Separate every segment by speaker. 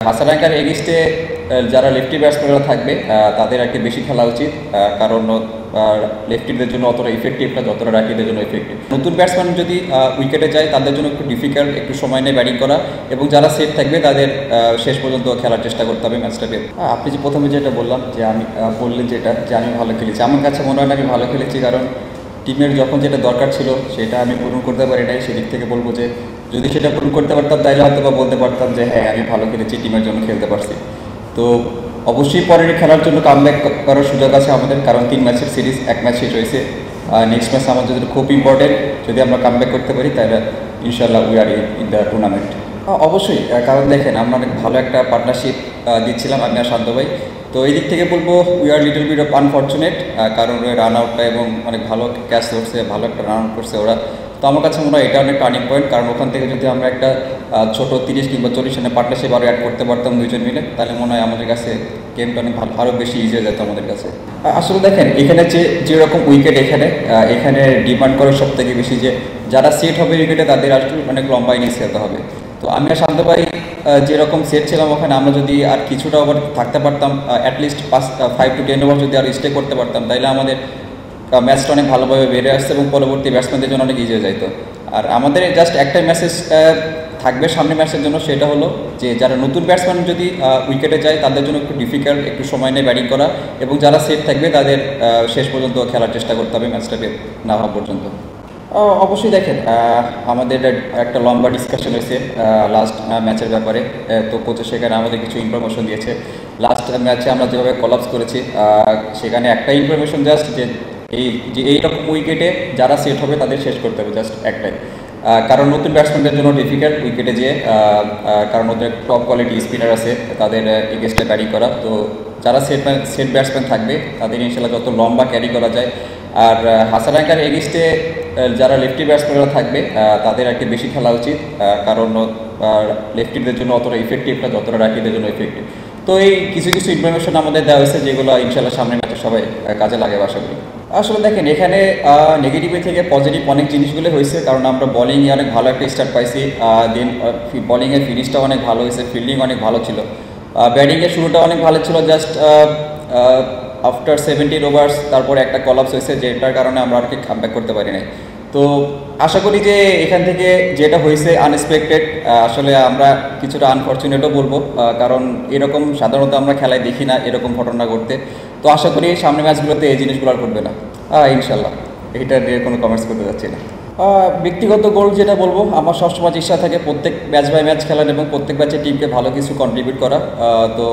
Speaker 1: হাসানাঙ্কার এগেইনস্টে যারা লেফটি ব্যাটসম্যানরা থাকবে তাদের আর কি বেশি খেলা উচিত, কারণ লেফটিদের জন্য অতটা ইফেক্টিভ না যতটা রাইটিদের জন্য ইফেক্টিভ। নতুন ব্যাটসম্যান যদি উইকেটে যায় তাদের জন্য একটু ডিফিকাল্ট, একটু সময় নিয়ে ব্যাটিং করা, এবং যারা সেট থাকবে তাদের শেষ পর্যন্ত খেলার চেষ্টা করতে হবে ম্যাচটাকে। আপনি যে প্রথমে যেটা বললাম যে আমি বললেন যেটা যে আমি ভালো খেলেছি, আমার কাছে মনে হয় না আমি ভালো খেলেছি, কারণ টিমের যখন যেটা দরকার ছিল সেটা আমি পূরণ করতে পারি নাই। সেদিক থেকে বলবো যে যদি সেটা পূরণ করতে পারতাম তাহলে হয়তো বা বলতে পারতাম যে হ্যাঁ আমি ভালো খেলেছি, টিমের জন্য খেলতে পারছি। তো অবশ্যই পরের খেলার জন্য কামব্যাক করার সুযোগ আছে আমাদের, কারণ 3 ম্যাচের সিরিজ, 1 ম্যাচ শেষ হয়েছে। নেক্সট ম্যাচ আমাদের জন্য খুব ইম্পর্টেন্ট। যদি আমরা কামব্যাক করতে পারি তাহলে ইনশাল্লাহ we are in the tournament. অবশ্যই, কারণ দেখেন আমরা অনেক ভালো একটা পার্টনারশিপ দিচ্ছিলাম আমি আর শান্ত ভাই। তো এই দিক থেকে বলবো we are little bit of unfortunate, কারণ ওই রান আউটটা এবং অনেক ভালো ক্যাচ ধরছে, ভালো একটা রান আউট করছে ওরা। তো আমার কাছে মনে হয় এটা অনেক টার্নিং পয়েন্ট, কারণ ওখান থেকে যদি আমরা একটা ছোট 30 কিংবা 40 রানের পার্টনারশিপ আরও অ্যাড করতে পারতাম দুইজন মিলে, তাহলে মনে হয় আমাদের কাছে গেমটা অনেক ভালো, আরও বেশি ইজি হয়ে যেত আমাদের কাছে। আসলে দেখেন এখানে যেরকম উইকেট এখানে ডিমান্ড করে সব থেকে বেশি যে যারা সেট হবে উইকেটে তাদের আসলে অনেক লম্বা ইনিংস খেলতে হবে। তো আমি আর শান্ত ভাই যেরকম সেট ছিলাম ওখানে, আমরা যদি আর কিছুটা ওভার থাকতে পারতাম, অ্যাটলিস্ট 5 to 10 ওভার যদি আর স্টে করতে পারতাম, তাহলে আমাদের ম্যাচটা অনেক ভালোভাবে বেড়ে আসছে এবং পরবর্তী ব্যাটসম্যানদের জন্য অনেক ইজি হয়ে যাইতো। আর আমাদের জাস্ট একটাই মেসেজ থাকবে সামনে ম্যাচের জন্য, সেটা হলো যে যারা নতুন ব্যাটসম্যান যদি উইকেটে যায় তাদের জন্য একটু ডিফিকাল্ট, একটু সময় নিয়ে ব্যাটিং করা, এবং যারা সেট থাকবে তাদের শেষ পর্যন্ত খেলার চেষ্টা করতে হবে ম্যাচটাকে না হওয়া পর্যন্ত। অবশ্যই দেখেন আমাদের একটা লম্বা ডিসকাশন হয়েছে লাস্ট ম্যাচের ব্যাপারে। তো কোচে সেখানে আমাদের কিছু ইনফরমেশন দিয়েছে। লাস্ট ম্যাচে আমরা যেভাবে কলাপস করেছি সেখানে একটা ইনফরমেশন জাস্ট যে এইরকম উইকেটে যারা সেট হবে তাদের শেষ করতে হবে, জাস্ট একটাই। কারণ নতুন ব্যাটসম্যানদের জন্য ডিফিকাল্ট উইকেটে যেয়ে, কারণ ওদের টপ কোয়ালিটি স্পিনার আছে, তাদের এগেইনস্টে ব্যাটিং করা। তো যারা সেট ব্যাটসম্যান থাকবে তাদের ইনশাল্লাহ যত লম্বা ক্যারি করা যায়। আর হাসানাঙ্কার এগেইনস্টে যারা লেফটি ব্যাটসম্যানরা থাকবে তাদের আর কি বেশি খেলা উচিত, কারণ লেফটিদের জন্য অতটা ইফেক্টিভ না যতটা রাইটিদের জন্য ইফেক্টিভ। তো এই কিছু কিছু ইনফরমেশন আমাদের দেওয়া হয়েছে যেগুলো ইনশাল্লাহ সামনের ম্যাচে সবাই কাজে লাগে আশা করি। আসলে দেখেন এখানে নেগেটিভের থেকে পজিটিভ অনেক জিনিসগুলো হয়েছে, কারণ আমরা বোলিংয়ে অনেক ভালো একটা স্টার্ট পাইছি, দেন বোলিংয়ের ফিনিশটাও অনেক ভালো হয়েছে, ফিল্ডিং অনেক ভালো ছিল, ব্যাটিংয়ের শুরুটা অনেক ভালো ছিল। জাস্ট আফটার 17 ওভার্স তারপরে একটা কলাপস হয়েছে, যেটার কারণে আমরা আর কি কামব্যাক করতে পারি নাই। তো আশা করি যে এখান থেকে যেটা হয়েছে আনএক্সপেক্টেড, আসলে আমরা কিছুটা আনফর্চুনেটও বলবো, কারণ এরকম সাধারণত আমরা খেলায় দেখি না এরকম ঘটনা ঘটতে। তো আশা করি সামনের ম্যাচগুলোতে এই জিনিসগুলো আর ঘটবে না ইনশাল্লাহ। এটা নিয়ে কোনো কমেন্টস করতে যাচ্ছি না। ব্যক্তিগত গোল যেটা বলবো, আমার সবসময় চেষ্টা থাকে প্রত্যেক ম্যাচ বাই ম্যাচ খেলার এবং প্রত্যেক ম্যাচে টিমকে ভালো কিছু কন্ট্রিবিউট করা। তো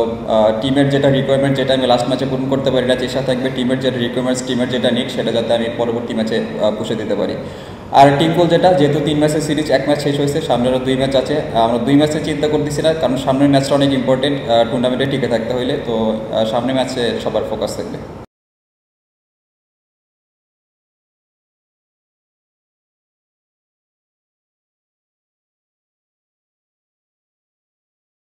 Speaker 1: টিমের যেটা রিকোয়ারমেন্ট, যেটা আমি লাস্ট ম্যাচে পূরণ করতে পারি না, চেষ্টা থাকবে টিমের যেটা রিকোয়ারমেন্টস, টিমের যেটা নিড সেটা যাতে আমি পরবর্তী ম্যাচে পুষে দিতে পারি। আর টিম গোল যেটা, যেহেতু 3 ম্যাচের সিরিজ, 1 ম্যাচ শেষ হয়েছে, সামনেরও 2 ম্যাচ আছে, আমরা 2 ম্যাচে চিন্তা করতেছি না, কারণ সামনের ম্যাচটা অনেক ইম্পর্টেন্ট টুর্নামেন্টে টিকে থাকতে হইলে। তো সামনের ম্যাচে সবার ফোকাস থাকবে।